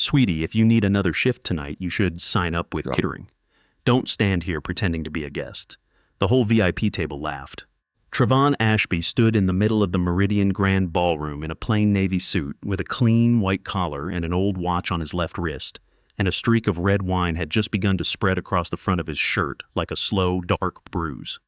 Sweetie, if you need another shift tonight, you should sign up with catering. Don't stand here pretending to be a guest." The whole VIP table laughed. Trevon Ashby stood in the middle of the Meridian Grand Ballroom in a plain navy suit with a clean white collar and an old watch on his left wrist, and a streak of red wine had just begun to spread across the front of his shirt like a slow, dark bruise.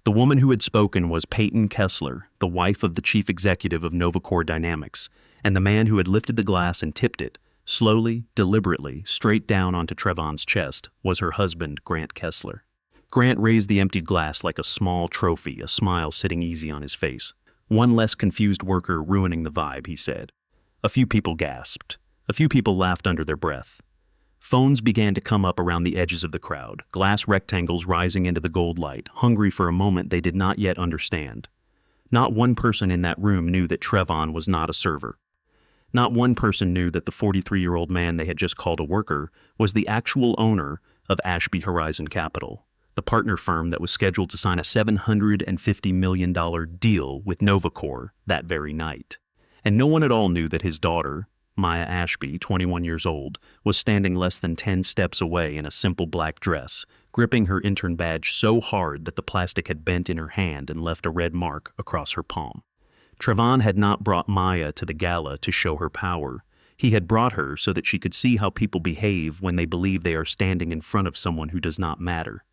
The woman who had spoken was Peyton Kessler, the wife of the chief executive of Novacor Dynamics, and the man who had lifted the glass and tipped it, slowly, deliberately, straight down onto Trevon's chest, was her husband, Grant Kessler. Grant raised the emptied glass like a small trophy, a smile sitting easy on his face. "One less confused worker ruining the vibe," he said. A few people gasped. A few people laughed under their breath. Phones began to come up around the edges of the crowd, glass rectangles rising into the gold light, hungry for a moment they did not yet understand. Not one person in that room knew that Trevon was not a server. Not one person knew that the 43-year-old man they had just called a worker was the actual owner of Ashby Horizon Capital, the partner firm that was scheduled to sign a $750 million deal with Novacor that very night. And no one at all knew that his daughter, Maya Ashby, 21 years old, was standing less than 10 steps away in a simple black dress, gripping her intern badge so hard that the plastic had bent in her hand and left a red mark across her palm. Trevon had not brought Maya to the gala to show her power. He had brought her so that she could see how people behave when they believe they are standing in front of someone who does not matter.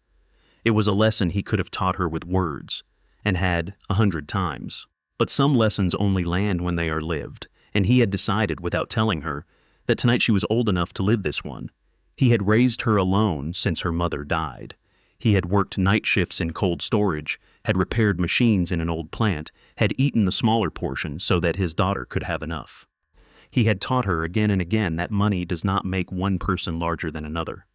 It was a lesson he could have taught her with words, and had 100 times. But some lessons only land when they are lived, and he had decided, without telling her, that tonight she was old enough to live this one. He had raised her alone since her mother died. He had worked night shifts in cold storage, had repaired machines in an old plant, had eaten the smaller portion so that his daughter could have enough. He had taught her again and again that money does not make one person larger than another.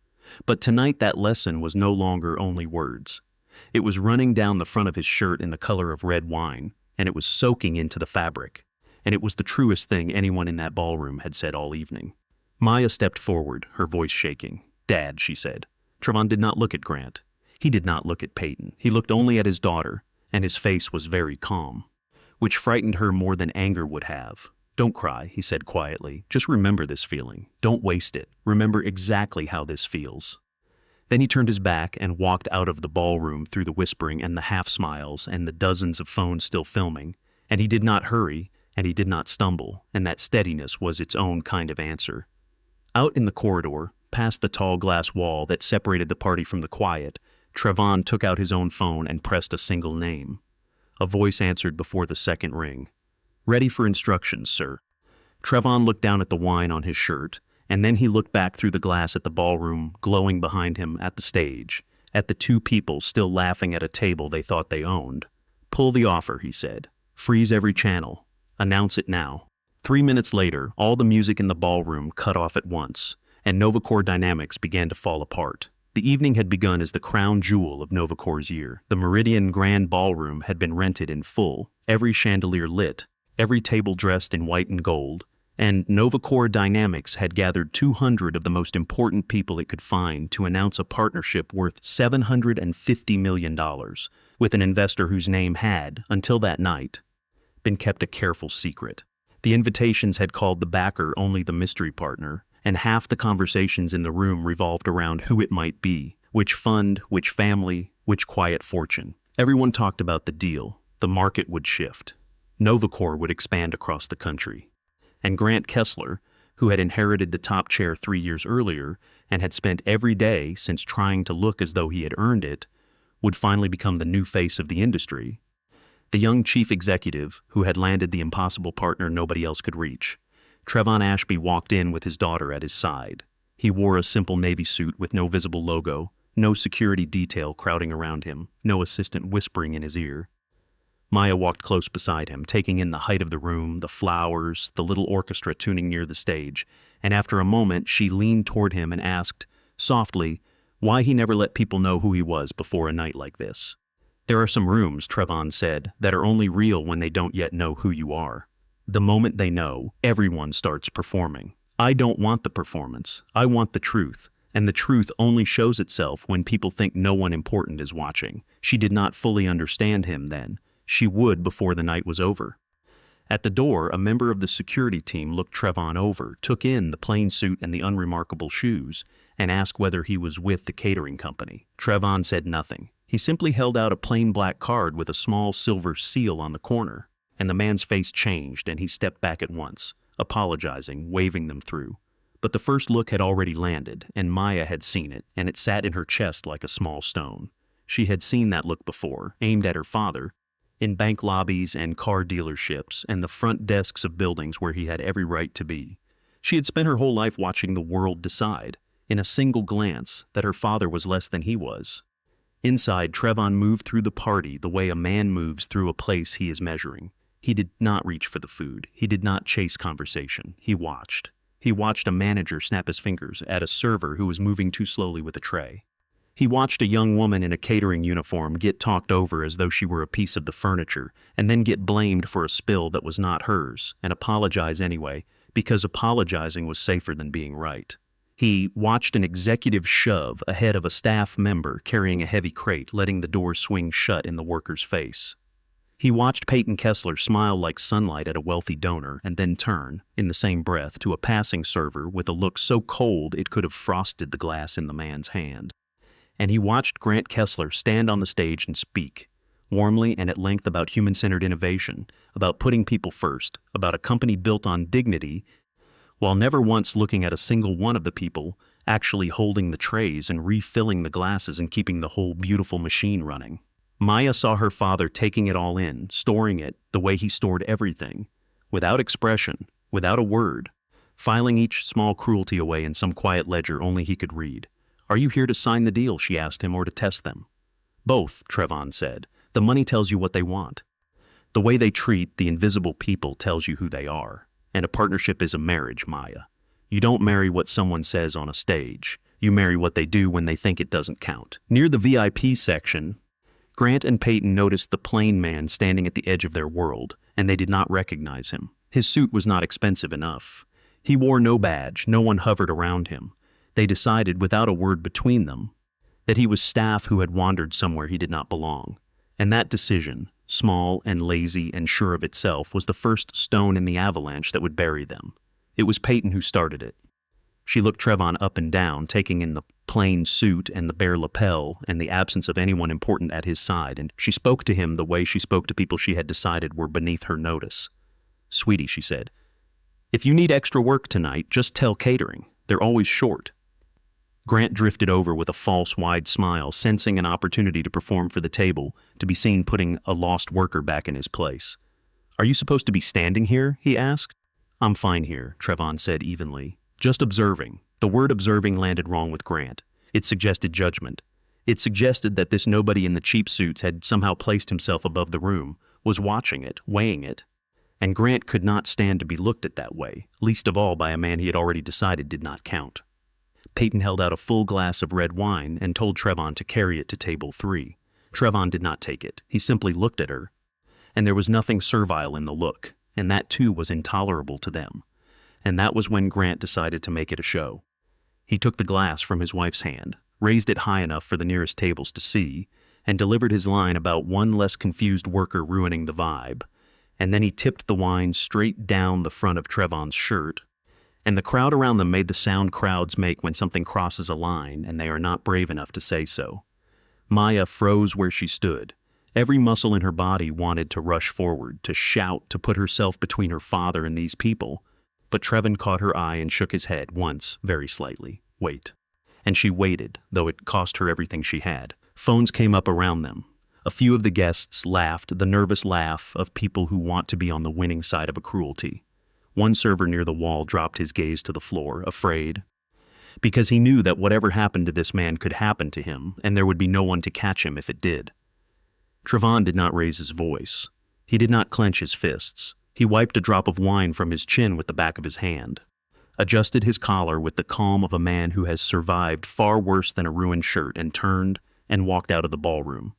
But tonight that lesson was no longer only words. It was running down the front of his shirt in the color of red wine, and it was soaking into the fabric. And it was the truest thing anyone in that ballroom had said all evening. Maya stepped forward, her voice shaking. "Dad," she said. Trevon did not look at Grant. He did not look at Peyton. He looked only at his daughter, and his face was very calm, which frightened her more than anger would have. "Don't cry," he said quietly. "Just remember this feeling. Don't waste it. Remember exactly how this feels." Then he turned his back and walked out of the ballroom through the whispering and the half-smiles and the dozens of phones still filming, and he did not hurry, and he did not stumble, and that steadiness was its own kind of answer. Out in the corridor, past the tall glass wall that separated the party from the quiet, Trevon took out his own phone and pressed a single name. A voice answered before the second ring. "Ready for instructions, sir." Trevon looked down at the wine on his shirt, and then he looked back through the glass at the ballroom, glowing behind him at the stage, at the two people still laughing at a table they thought they owned. "Pull the offer," he said. "Freeze every channel. Announce it now." 3 minutes later, all the music in the ballroom cut off at once, and Novacor Dynamics began to fall apart. The evening had begun as the crown jewel of Novacor's year. The Meridian Grand Ballroom had been rented in full, every chandelier lit, every table dressed in white and gold, and Novacor Dynamics had gathered 200 of the most important people it could find to announce a partnership worth $750 million with an investor whose name had, until that night, been kept a careful secret. The invitations had called the backer only the mystery partner, and half the conversations in the room revolved around who it might be, which fund, which family, which quiet fortune. Everyone talked about the deal. The market would shift. Novacor would expand across the country. And Grant Kessler, who had inherited the top chair 3 years earlier and had spent every day since trying to look as though he had earned it, would finally become the new face of the industry. The young chief executive, who had landed the impossible partner nobody else could reach. Trevon Ashby walked in with his daughter at his side. He wore a simple navy suit with no visible logo, no security detail crowding around him, no assistant whispering in his ear. Maya walked close beside him, taking in the height of the room, the flowers, the little orchestra tuning near the stage, and after a moment she leaned toward him and asked, softly, why he never let people know who he was before a night like this. "There are some rooms," Trevon said, "that are only real when they don't yet know who you are. The moment they know, everyone starts performing. I don't want the performance. I want the truth. And the truth only shows itself when people think no one important is watching." She did not fully understand him then. She would before the night was over. At the door, a member of the security team looked Trevon over, took in the plain suit and the unremarkable shoes, and asked whether he was with the catering company. Trevon said nothing. He simply held out a plain black card with a small silver seal on the corner, and the man's face changed and he stepped back at once, apologizing, waving them through. But the first look had already landed, and Maya had seen it, and it sat in her chest like a small stone. She had seen that look before, aimed at her father, in bank lobbies and car dealerships and the front desks of buildings where he had every right to be. She had spent her whole life watching the world decide, in a single glance, that her father was less than he was. Inside, Trevon moved through the party the way a man moves through a place he is measuring. He did not reach for the food. He did not chase conversation. He watched. He watched a manager snap his fingers at a server who was moving too slowly with a tray. He watched a young woman in a catering uniform get talked over as though she were a piece of the furniture, and then get blamed for a spill that was not hers, and apologize anyway, because apologizing was safer than being right. He watched an executive shove ahead of a staff member carrying a heavy crate, letting the door swing shut in the worker's face. He watched Peyton Kessler smile like sunlight at a wealthy donor and then turn, in the same breath, to a passing server with a look so cold it could have frosted the glass in the man's hand. And he watched Grant Kessler stand on the stage and speak, warmly and at length, about human-centered innovation, about putting people first, about a company built on dignity, while never once looking at a single one of the people actually holding the trays and refilling the glasses and keeping the whole beautiful machine running. Maya saw her father taking it all in, storing it the way he stored everything, without expression, without a word, filing each small cruelty away in some quiet ledger only he could read. "Are you here to sign the deal?" she asked him, "or to test them?" "Both," Trevon said. "The money tells you what they want. The way they treat the invisible people tells you who they are. And a partnership is a marriage, Maya. You don't marry what someone says on a stage. You marry what they do when they think it doesn't count." Near the VIP section, Grant and Peyton noticed the plain man standing at the edge of their world, and they did not recognize him. His suit was not expensive enough. He wore no badge, no one hovered around him. They decided, without a word between them, that he was staff who had wandered somewhere he did not belong. And that decision, small and lazy and sure of itself, was the first stone in the avalanche that would bury them. It was Peyton who started it. She looked Trevon up and down, taking in the plain suit and the bare lapel and the absence of anyone important at his side, and she spoke to him the way she spoke to people she had decided were beneath her notice. "Sweetie," she said, "if you need extra work tonight, just tell catering. They're always short." Grant drifted over with a false, wide smile, sensing an opportunity to perform for the table, to be seen putting a lost worker back in his place. "Are you supposed to be standing here?" he asked. "I'm fine here," Trevon said evenly. "Just observing." The word observing landed wrong with Grant. It suggested judgment. It suggested that this nobody in the cheap suits had somehow placed himself above the room, was watching it, weighing it. And Grant could not stand to be looked at that way, least of all by a man he had already decided did not count. Peyton held out a full glass of red wine and told Trevon to carry it to table 3. Trevon did not take it. He simply looked at her. And there was nothing servile in the look, and that too was intolerable to them. And that was when Grant decided to make it a show. He took the glass from his wife's hand, raised it high enough for the nearest tables to see, and delivered his line about one less confused worker ruining the vibe. And then he tipped the wine straight down the front of Trevon's shirt, and the crowd around them made the sound crowds make when something crosses a line and they are not brave enough to say so. Maya froze where she stood. Every muscle in her body wanted to rush forward, to shout, to put herself between her father and these people. But Trevon caught her eye and shook his head once, very slightly. "Wait." And she waited, though it cost her everything she had. Phones came up around them. A few of the guests laughed, the nervous laugh of people who want to be on the winning side of a cruelty. One server near the wall dropped his gaze to the floor, afraid, because he knew that whatever happened to this man could happen to him, and there would be no one to catch him if it did. Trevon did not raise his voice. He did not clench his fists. He wiped a drop of wine from his chin with the back of his hand, adjusted his collar with the calm of a man who has survived far worse than a ruined shirt, and turned and walked out of the ballroom.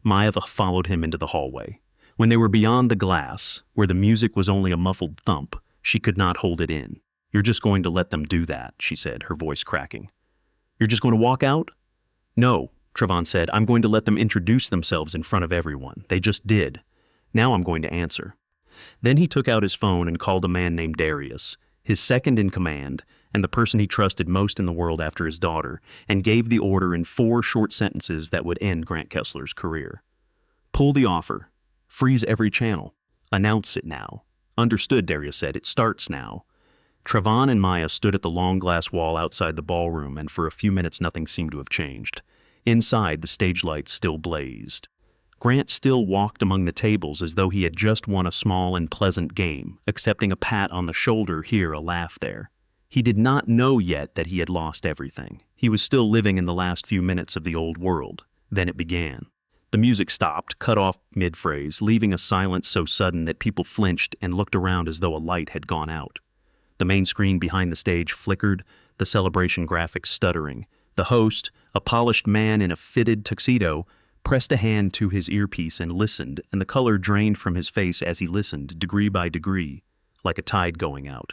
Maya followed him into the hallway. When they were beyond the glass, where the music was only a muffled thump, she could not hold it in. "You're just going to let them do that," she said, her voice cracking. "You're just going to walk out?" "No," Trevon said. "I'm going to let them introduce themselves in front of everyone. They just did. Now I'm going to answer." Then he took out his phone and called a man named Darius, his second in command, and the person he trusted most in the world after his daughter, and gave the order in 4 short sentences that would end Grant Kessler's career. Pull the offer. Freeze every channel. Announce it now. Understood, Darius said. It starts now. Trevon and Maya stood at the long glass wall outside the ballroom, and for a few minutes nothing seemed to have changed. Inside, the stage lights still blazed. Grant still walked among the tables as though he had just won a small and pleasant game, accepting a pat on the shoulder here, a laugh there. He did not know yet that he had lost everything. He was still living in the last few minutes of the old world. Then it began. The music stopped, cut off mid-phrase, leaving a silence so sudden that people flinched and looked around as though a light had gone out. The main screen behind the stage flickered, the celebration graphics stuttering. The host, a polished man in a fitted tuxedo, pressed a hand to his earpiece and listened, and the color drained from his face as he listened, degree by degree, like a tide going out.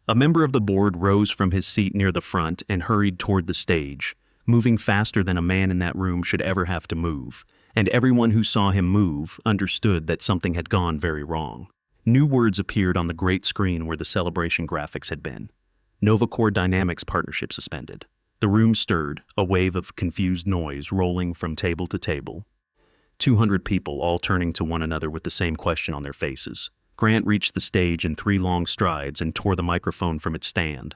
A member of the board rose from his seat near the front and hurried toward the stage, moving faster than a man in that room should ever have to move, and everyone who saw him move understood that something had gone very wrong. New words appeared on the great screen where the celebration graphics had been. Novacore Dynamics partnership suspended. The room stirred, a wave of confused noise rolling from table to table. 200 people all turning to one another with the same question on their faces. Grant reached the stage in 3 long strides and tore the microphone from its stand.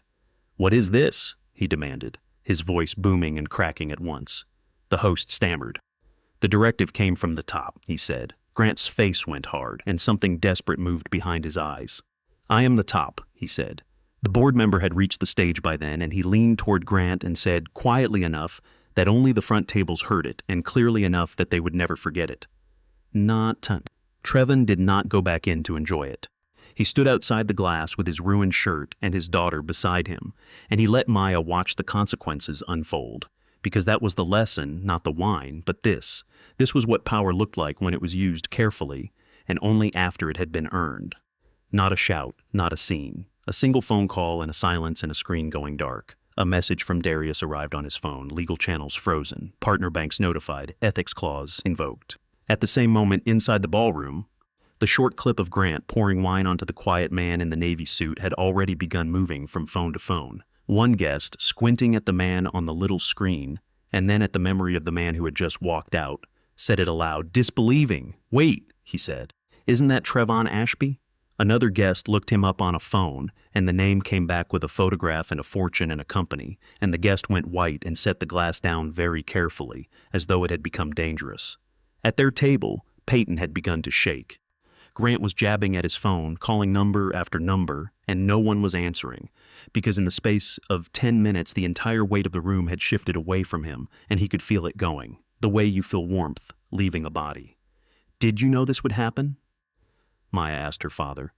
"What is this?" he demanded, his voice booming and cracking at once. The host stammered. "The directive came from the top," he said. Grant's face went hard, and something desperate moved behind his eyes. "I am the top," he said. The board member had reached the stage by then, and he leaned toward Grant and said, quietly enough that only the front tables heard it, and clearly enough that they would never forget it. "Not ton." Trevon did not go back in to enjoy it. He stood outside the glass with his ruined shirt and his daughter beside him, and he let Maya watch the consequences unfold. Because that was the lesson, not the wine, but this. This was what power looked like when it was used carefully, and only after it had been earned. Not a shout, not a scene. A single phone call and a silence and a screen going dark. A message from Darius arrived on his phone, legal channels frozen, partner banks notified, ethics clause invoked. At the same moment, inside the ballroom, the short clip of Grant pouring wine onto the quiet man in the navy suit had already begun moving from phone to phone. One guest, squinting at the man on the little screen, and then at the memory of the man who had just walked out, said it aloud, disbelieving. "Wait," he said. "Isn't that Trevon Ashby?" Another guest looked him up on a phone, and the name came back with a photograph and a fortune and a company, and the guest went white and set the glass down very carefully, as though it had become dangerous. At their table, Peyton had begun to shake. Grant was jabbing at his phone, calling number after number, and no one was answering, because in the space of 10 minutes the entire weight of the room had shifted away from him, and he could feel it going, the way you feel warmth leaving a body. "Did you know this would happen?" Maya asked her father.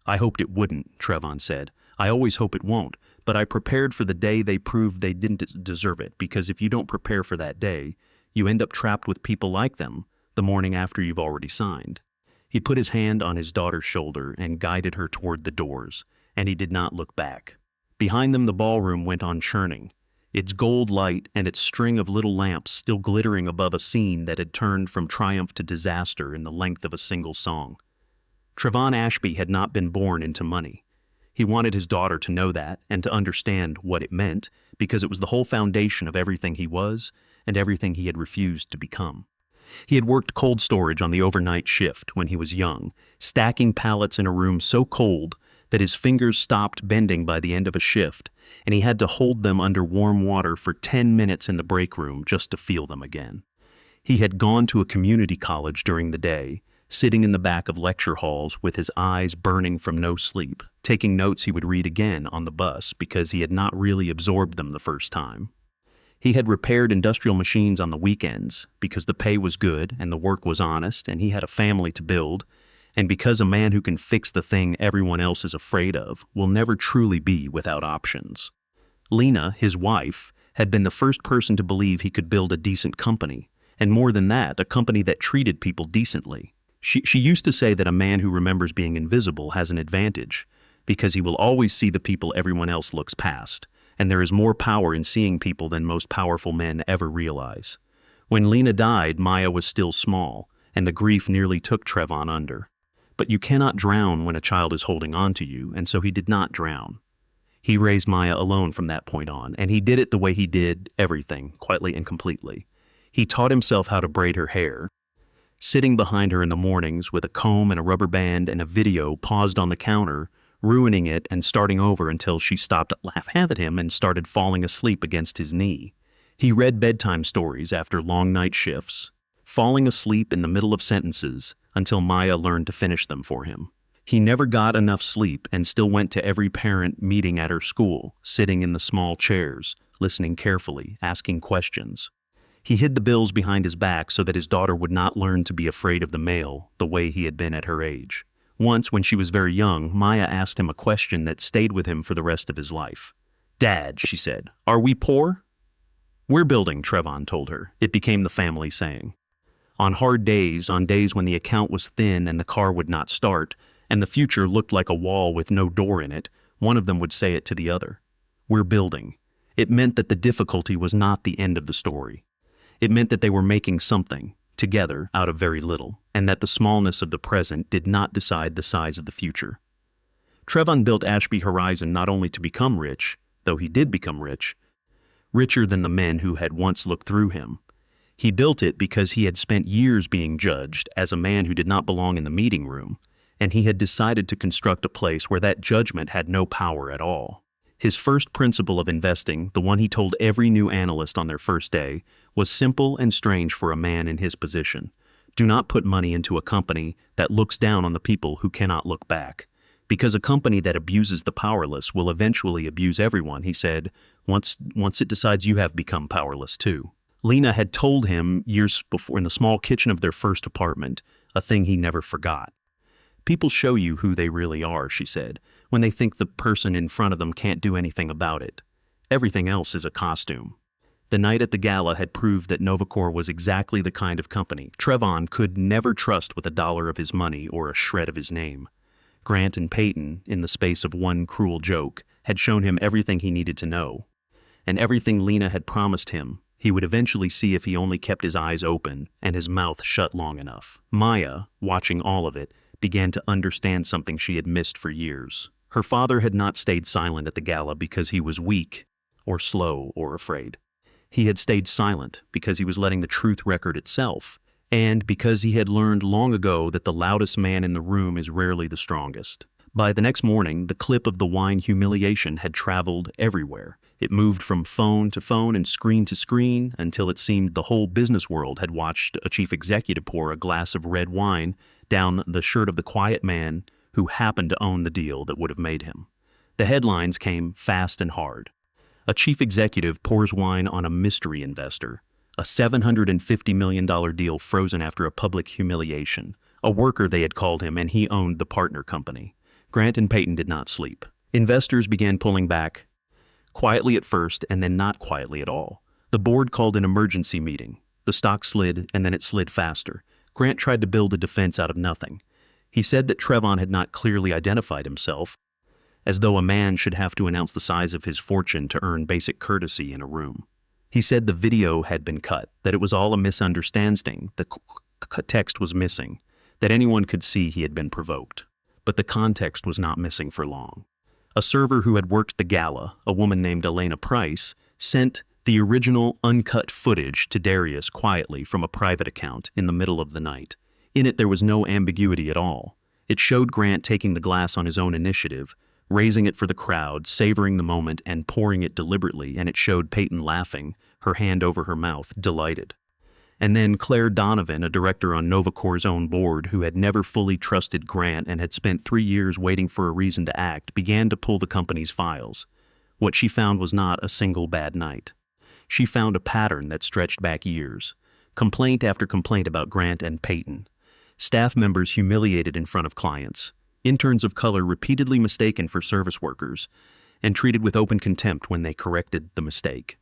"I hoped it wouldn't," Trevon said. "I always hope it won't, but I prepared for the day they proved they didn't deserve it, because if you don't prepare for that day, you end up trapped with people like them the morning after you've already signed." He put his hand on his daughter's shoulder and guided her toward the doors, and he did not look back. Behind them the ballroom went on churning, its gold light and its string of little lamps still glittering above a scene that had turned from triumph to disaster in the length of a single song. Trevon Ashby had not been born into money. He wanted his daughter to know that and to understand what it meant, because it was the whole foundation of everything he was and everything he had refused to become. He had worked cold storage on the overnight shift when he was young, stacking pallets in a room so cold that his fingers stopped bending by the end of a shift, and he had to hold them under warm water for 10 minutes in the break room just to feel them again. He had gone to a community college during the day, sitting in the back of lecture halls with his eyes burning from no sleep, taking notes he would read again on the bus because he had not really absorbed them the first time. He had repaired industrial machines on the weekends because the pay was good and the work was honest and he had a family to build, and because a man who can fix the thing everyone else is afraid of will never truly be without options. Lena, his wife, had been the first person to believe he could build a decent company, and more than that, a company that treated people decently. She used to say that a man who remembers being invisible has an advantage, because he will always see the people everyone else looks past, and there is more power in seeing people than most powerful men ever realize. When Lena died, Maya was still small, and the grief nearly took Trevon under. But you cannot drown when a child is holding on to you, and so he did not drown. He raised Maya alone from that point on, and he did it the way he did everything, quietly and completely. He taught himself how to braid her hair, sitting behind her in the mornings with a comb and a rubber band and a video paused on the counter, ruining it and starting over until she stopped laughing at him and started falling asleep against his knee. He read bedtime stories after long night shifts, falling asleep in the middle of sentences until Maya learned to finish them for him. He never got enough sleep and still went to every parent meeting at her school, sitting in the small chairs, listening carefully, asking questions. He hid the bills behind his back so that his daughter would not learn to be afraid of the mail the way he had been at her age. Once, when she was very young, Maya asked him a question that stayed with him for the rest of his life. "Dad," she said, "are we poor?" "We're building," Trevon told her. It became the family saying. On hard days, on days when the account was thin and the car would not start, and the future looked like a wall with no door in it, one of them would say it to the other. "We're building." It meant that the difficulty was not the end of the story. It meant that they were making something, together, out of very little, and that the smallness of the present did not decide the size of the future. Trevon built Ashby Horizon not only to become rich, though he did become rich, richer than the men who had once looked through him. He built it because he had spent years being judged as a man who did not belong in the meeting room, and he had decided to construct a place where that judgment had no power at all. His first principle of investing, the one he told every new analyst on their first day, was simple and strange for a man in his position. Do not put money into a company that looks down on the people who cannot look back. Because a company that abuses the powerless will eventually abuse everyone, he said, once it decides you have become powerless too. Lena had told him years before in the small kitchen of their first apartment, a thing he never forgot. "People show you who they really are," she said, "when they think the person in front of them can't do anything about it. Everything else is a costume." The night at the gala had proved that Novacor was exactly the kind of company Trevon could never trust with a dollar of his money or a shred of his name. Grant and Peyton, in the space of one cruel joke, had shown him everything he needed to know. And everything Lena had promised him, he would eventually see if he only kept his eyes open and his mouth shut long enough. Maya, watching all of it, began to understand something she had missed for years. Her father had not stayed silent at the gala because he was weak, or slow, or afraid. He had stayed silent because he was letting the truth record itself, and because he had learned long ago that the loudest man in the room is rarely the strongest. By the next morning, the clip of the wine humiliation had traveled everywhere. It moved from phone to phone and screen to screen until it seemed the whole business world had watched a chief executive pour a glass of red wine down the shirt of the quiet man who happened to own the deal that would have made him. The headlines came fast and hard. A chief executive pours wine on a mystery investor. A $750 million deal frozen after a public humiliation. A worker, they had called him, and he owned the partner company. Grant and Peyton did not sleep. Investors began pulling back, quietly at first and then not quietly at all. The board called an emergency meeting. The stock slid, and then it slid faster. Grant tried to build a defense out of nothing. He said that Trevon had not clearly identified himself, as though a man should have to announce the size of his fortune to earn basic courtesy in a room. He said the video had been cut, that it was all a misunderstanding, the text was missing, that anyone could see he had been provoked. But the context was not missing for long. A server who had worked the gala, a woman named Elena Price, sent the original uncut footage to Darius quietly from a private account in the middle of the night. In it there was no ambiguity at all. It showed Grant taking the glass on his own initiative, raising it for the crowd, savoring the moment, and pouring it deliberately, and it showed Peyton laughing, her hand over her mouth, delighted. And then Claire Donovan, a director on Novacor's own board who had never fully trusted Grant and had spent 3 years waiting for a reason to act, began to pull the company's files. What she found was not a single bad night. She found a pattern that stretched back years. Complaint after complaint about Grant and Peyton. Staff members humiliated in front of clients. Interns of color repeatedly mistaken for service workers and treated with open contempt when they corrected the mistake.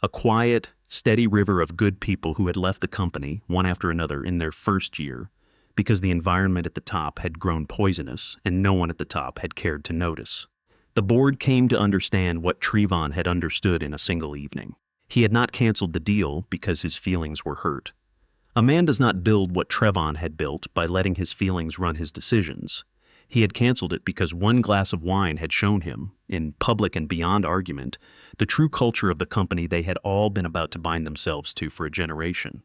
A quiet, steady river of good people who had left the company, one after another, in their first year, because the environment at the top had grown poisonous and no one at the top had cared to notice. The board came to understand what Trevon had understood in a single evening. He had not canceled the deal because his feelings were hurt. A man does not build what Trevon had built by letting his feelings run his decisions. He had canceled it because one glass of wine had shown him, in public and beyond argument, the true culture of the company they had all been about to bind themselves to for a generation.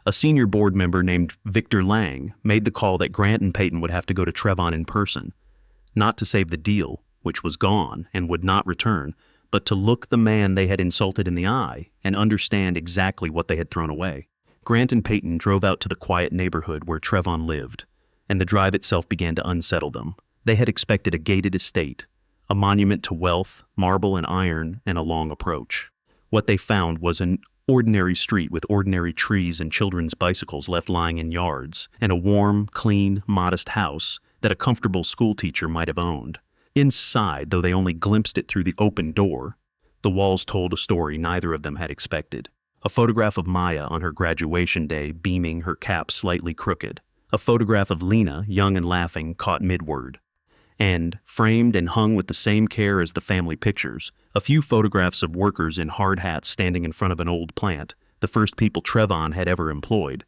A senior board member named Victor Lang made the call that Grant and Peyton would have to go to Trevon in person, not to save the deal, which was gone and would not return, but to look the man they had insulted in the eye and understand exactly what they had thrown away. Grant and Peyton drove out to the quiet neighborhood where Trevon lived, and the drive itself began to unsettle them. They had expected a gated estate, a monument to wealth, marble and iron, and a long approach. What they found was an ordinary street with ordinary trees and children's bicycles left lying in yards, and a warm, clean, modest house that a comfortable schoolteacher might have owned. Inside, though they only glimpsed it through the open door, the walls told a story neither of them had expected. A photograph of Maya on her graduation day, beaming, her cap slightly crooked. A photograph of Lena, young and laughing, caught mid-word. And, framed and hung with the same care as the family pictures, a few photographs of workers in hard hats standing in front of an old plant, the first people Trevon had ever employed,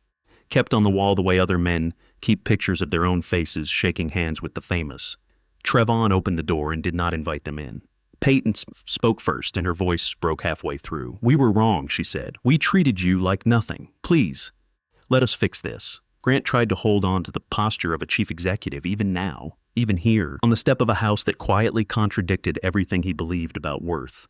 kept on the wall the way other men keep pictures of their own faces shaking hands with the famous. Trevon opened the door and did not invite them in. Peyton spoke first, and her voice broke halfway through. "We were wrong," she said. "We treated you like nothing. Please, let us fix this." Grant tried to hold on to the posture of a chief executive even now, even here, on the step of a house that quietly contradicted everything he believed about worth.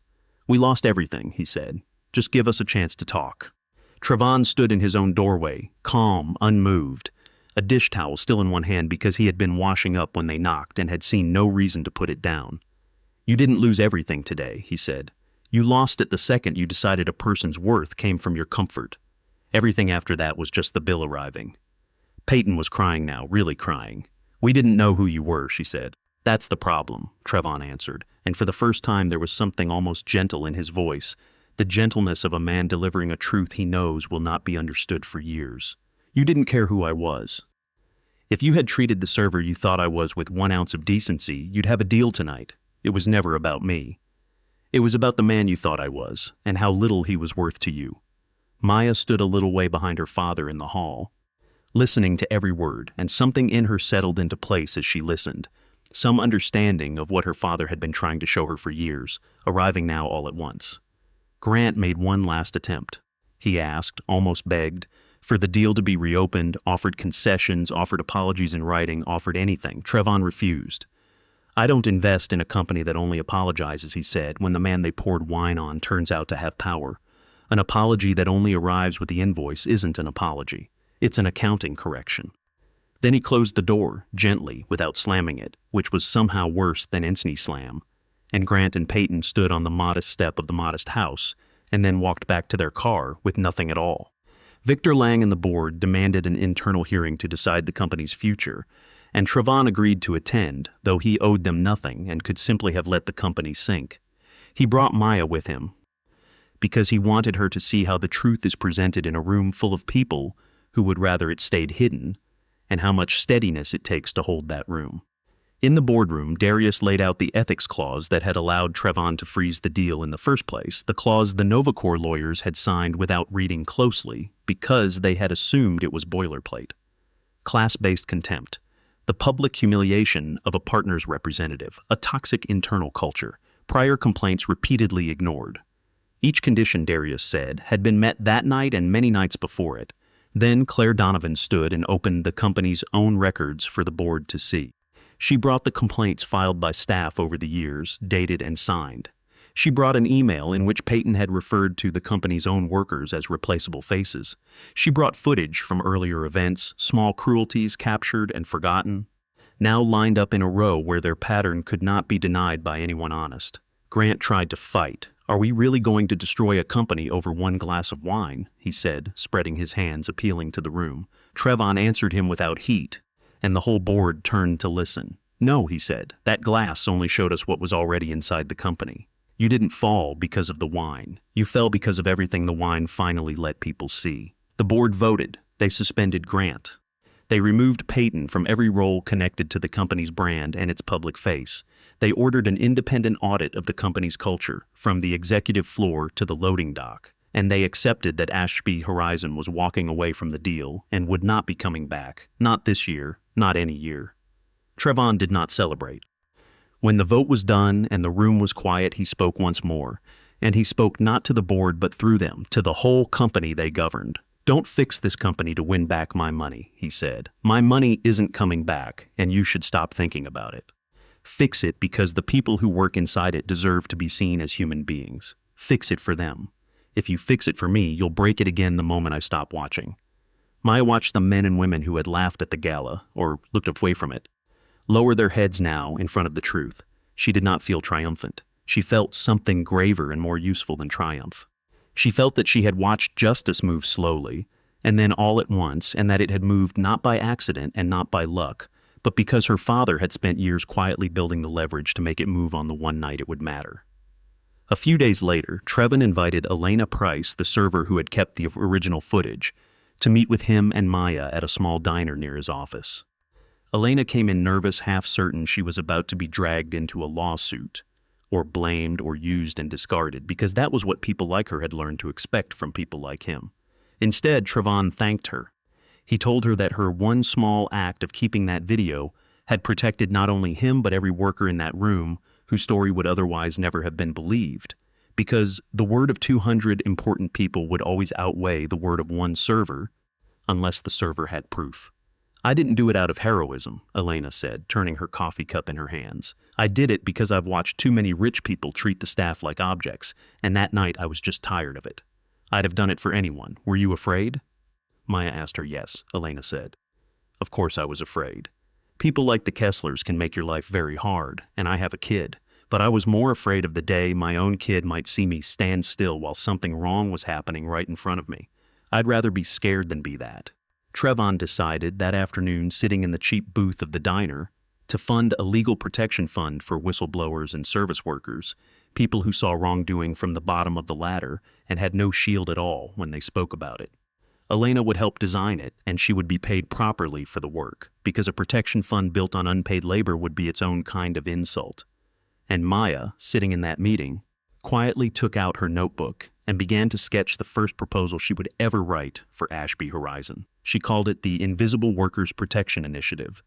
"We lost everything," he said. "Just give us a chance to talk." Trevon stood in his own doorway, calm, unmoved, a dish towel still in one hand because he had been washing up when they knocked and had seen no reason to put it down. "You didn't lose everything today," he said. "You lost it the second you decided a person's worth came from your comfort. Everything after that was just the bill arriving." Peyton was crying now, really crying. "We didn't know who you were," she said. "That's the problem," Trevon answered, and for the first time there was something almost gentle in his voice, the gentleness of a man delivering a truth he knows will not be understood for years. "You didn't care who I was. If you had treated the server you thought I was with 1 ounce of decency, you'd have a deal tonight. It was never about me. It was about the man you thought I was, and how little he was worth to you." Maya stood a little way behind her father in the hall, listening to every word, and something in her settled into place as she listened, some understanding of what her father had been trying to show her for years, arriving now all at once. Grant made one last attempt. He asked, almost begged, for the deal to be reopened, offered concessions, offered apologies in writing, offered anything. Trevon refused. "I don't invest in a company that only apologizes," he said, "when the man they poured wine on turns out to have power. An apology that only arrives with the invoice isn't an apology. It's an accounting correction." Then he closed the door, gently, without slamming it, which was somehow worse than any slam, and Grant and Peyton stood on the modest step of the modest house, and then walked back to their car with nothing at all. Victor Lang and the board demanded an internal hearing to decide the company's future, and Trevon agreed to attend, though he owed them nothing and could simply have let the company sink. He brought Maya with him, because he wanted her to see how the truth is presented in a room full of people who would rather it stayed hidden, and how much steadiness it takes to hold that room. In the boardroom, Darius laid out the ethics clause that had allowed Trevon to freeze the deal in the first place, the clause the Novacor lawyers had signed without reading closely because they had assumed it was boilerplate. Class-based contempt, the public humiliation of a partner's representative, a toxic internal culture, prior complaints repeatedly ignored. Each condition, Darius said, had been met that night and many nights before it. Then Claire Donovan stood and opened the company's own records for the board to see. She brought the complaints filed by staff over the years, dated and signed. She brought an email in which Peyton had referred to the company's own workers as replaceable faces. She brought footage from earlier events, small cruelties captured and forgotten, now lined up in a row where their pattern could not be denied by anyone honest. Grant tried to fight. "Are we really going to destroy a company over 1 glass of wine?" he said, spreading his hands, appealing to the room. Trevon answered him without heat, and the whole board turned to listen. "No," he said, "that glass only showed us what was already inside the company. You didn't fall because of the wine. You fell because of everything the wine finally let people see." The board voted. They suspended Grant. They removed Peyton from every role connected to the company's brand and its public face. They ordered an independent audit of the company's culture, from the executive floor to the loading dock. and they accepted that Ashby Horizon was walking away from the deal and would not be coming back, not this year, not any year. Trevon did not celebrate. When the vote was done and the room was quiet, he spoke once more, and he spoke not to the board but through them, to the whole company they governed. "Don't fix this company to win back my money," he said. "My money isn't coming back, and you should stop thinking about it. Fix it because the people who work inside it deserve to be seen as human beings. Fix it for them. If you fix it for me, you'll break it again the moment I stop watching." Maya watched the men and women who had laughed at the gala, or looked away from it, lower their heads now in front of the truth. She did not feel triumphant. She felt something graver and more useful than triumph. She felt that she had watched justice move slowly, and then all at once, and that it had moved not by accident and not by luck, but because her father had spent years quietly building the leverage to make it move on the one night it would matter. A few days later, Trevon invited Elena Price, the server who had kept the original footage, to meet with him and Maya at a small diner near his office. Elena came in nervous, half certain she was about to be dragged into a lawsuit, or blamed or used and discarded, because that was what people like her had learned to expect from people like him. Instead, Trevon thanked her. He told her that her one small act of keeping that video had protected not only him but every worker in that room whose story would otherwise never have been believed, because the word of 200 important people would always outweigh the word of one server, unless the server had proof. "I didn't do it out of heroism," Elena said, turning her coffee cup in her hands. "I did it because I've watched too many rich people treat the staff like objects, and that night I was just tired of it. I'd have done it for anyone. Were you afraid?" Maya asked her. "Yes," Elena said. "Of course I was afraid. People like the Kesslers can make your life very hard, and I have a kid. But I was more afraid of the day my own kid might see me stand still while something wrong was happening right in front of me. I'd rather be scared than be that." Trevon decided that afternoon, sitting in the cheap booth of the diner, to fund a legal protection fund for whistleblowers and service workers, people who saw wrongdoing from the bottom of the ladder and had no shield at all when they spoke about it. Elena would help design it, and she would be paid properly for the work, because a protection fund built on unpaid labor would be its own kind of insult. And Maya, sitting in that meeting, quietly took out her notebook and began to sketch the first proposal she would ever write for Ashby Horizon. She called it the Invisible Workers Protection Initiative,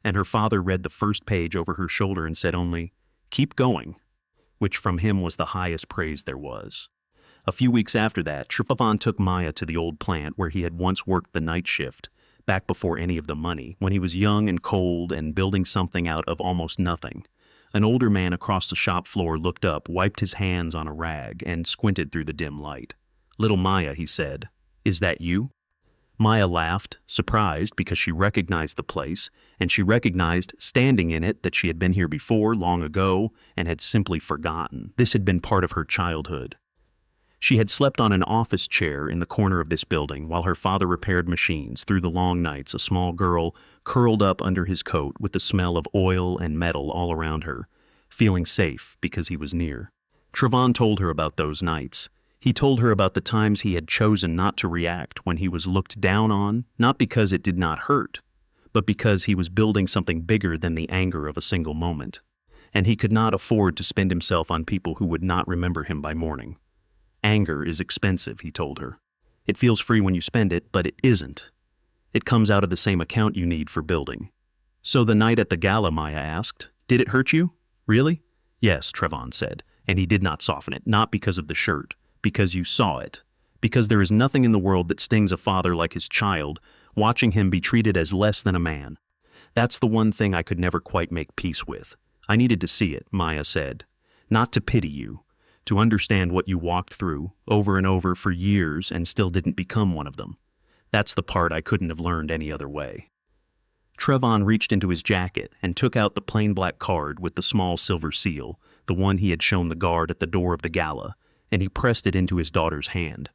and her father read the first page over her shoulder and said only, "Keep going," which from him was the highest praise there was. A few weeks after that, Trevon took Maya to the old plant where he had once worked the night shift, back before any of the money, when he was young and cold and building something out of almost nothing. An older man across the shop floor looked up, wiped his hands on a rag, and squinted through the dim light. "Little Maya," he said, "is that you?" Maya laughed, surprised because she recognized the place, and she recognized, standing in it, that she had been here before, long ago, and had simply forgotten. This had been part of her childhood. She had slept on an office chair in the corner of this building while her father repaired machines. Through the long nights, a small girl curled up under his coat with the smell of oil and metal all around her, feeling safe because he was near. Trevon told her about those nights. He told her about the times he had chosen not to react when he was looked down on, not because it did not hurt, but because he was building something bigger than the anger of a single moment. And he could not afford to spend himself on people who would not remember him by morning. "Anger is expensive," he told her. "It feels free when you spend it, but it isn't. It comes out of the same account you need for building." "So the night at the gala," Maya asked, "did it hurt you? Really?" "Yes," Trevon said, and he did not soften it, not because of the shirt, because you saw it. Because there is nothing in the world that stings a father like his child, watching him be treated as less than a man. That's the one thing I could never quite make peace with. I needed to see it," Maya said. "Not to pity you. To understand what you walked through, over and over for years and still didn't become one of them. That's the part I couldn't have learned any other way." Trevon reached into his jacket and took out the plain black card with the small silver seal, the one he had shown the guard at the door of the gala, and he pressed it into his daughter's hand.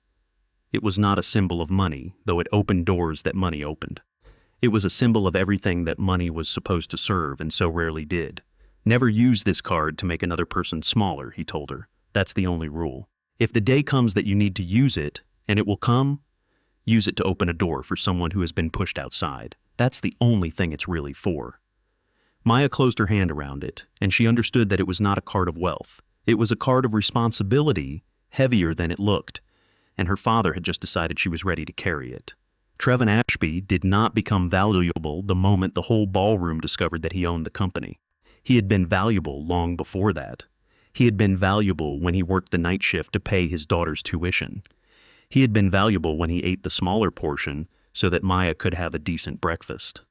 It was not a symbol of money, though it opened doors that money opened. It was a symbol of everything that money was supposed to serve and so rarely did. "Never use this card to make another person smaller," he told her. "That's the only rule. If the day comes that you need to use it, and it will come, use it to open a door for someone who has been pushed outside. That's the only thing it's really for." Maya closed her hand around it, and she understood that it was not a card of wealth. It was a card of responsibility, heavier than it looked. and her father had just decided she was ready to carry it. Trevon Ashby did not become valuable the moment the whole ballroom discovered that he owned the company. He had been valuable long before that. He had been valuable when he worked the night shift to pay his daughter's tuition. He had been valuable when he ate the smaller portion so that Maya could have a decent breakfast.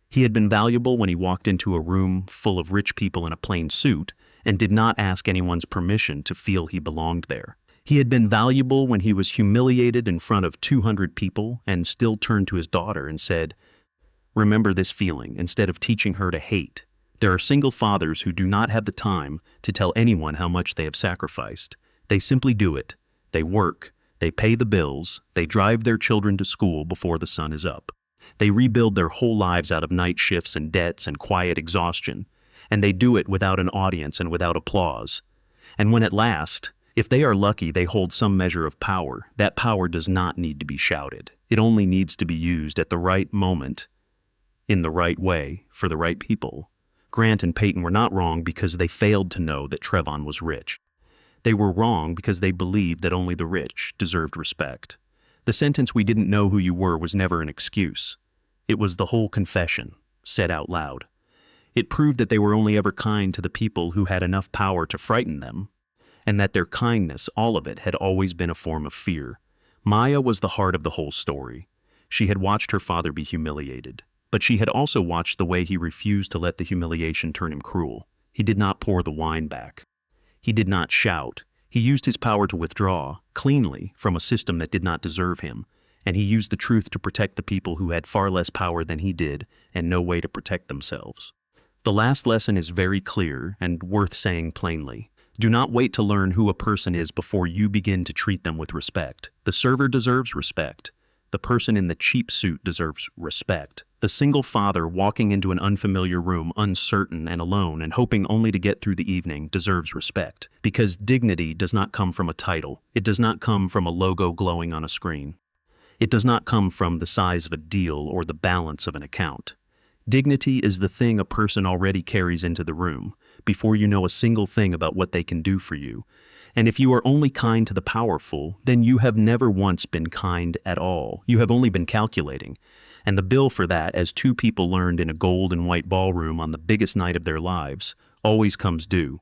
He had been valuable when he walked into a room full of rich people in a plain suit and did not ask anyone's permission to feel he belonged there. He had been valuable when he was humiliated in front of 200 people and still turned to his daughter and said, "Remember this feeling," instead of teaching her to hate. There are single fathers who do not have the time to tell anyone how much they have sacrificed. They simply do it. They work. They pay the bills. They drive their children to school before the sun is up. They rebuild their whole lives out of night shifts and debts and quiet exhaustion. And they do it without an audience and without applause. And when at last, if they are lucky, they hold some measure of power, that power does not need to be shouted. It only needs to be used at the right moment, in the right way, for the right people. Grant and Peyton were not wrong because they failed to know that Trevon was rich. They were wrong because they believed that only the rich deserved respect. The sentence "we didn't know who you were" was never an excuse. It was the whole confession, said out loud. It proved that they were only ever kind to the people who had enough power to frighten them, and that their kindness, all of it, had always been a form of fear. Maya was the heart of the whole story. She had watched her father be humiliated, but she had also watched the way he refused to let the humiliation turn him cruel. He did not pour the wine back. He did not shout. He used his power to withdraw, cleanly, from a system that did not deserve him, and he used the truth to protect the people who had far less power than he did and no way to protect themselves. The last lesson is very clear and worth saying plainly. Do not wait to learn who a person is before you begin to treat them with respect. The server deserves respect. The person in the cheap suit deserves respect. The single father walking into an unfamiliar room, uncertain and alone and hoping only to get through the evening, deserves respect. Because dignity does not come from a title. It does not come from a logo glowing on a screen. It does not come from the size of a deal or the balance of an account. Dignity is the thing a person already carries into the room, before you know a single thing about what they can do for you. And if you are only kind to the powerful, then you have never once been kind at all. You have only been calculating. And the bill for that, as two people learned in a gold and white ballroom on the biggest night of their lives, always comes due.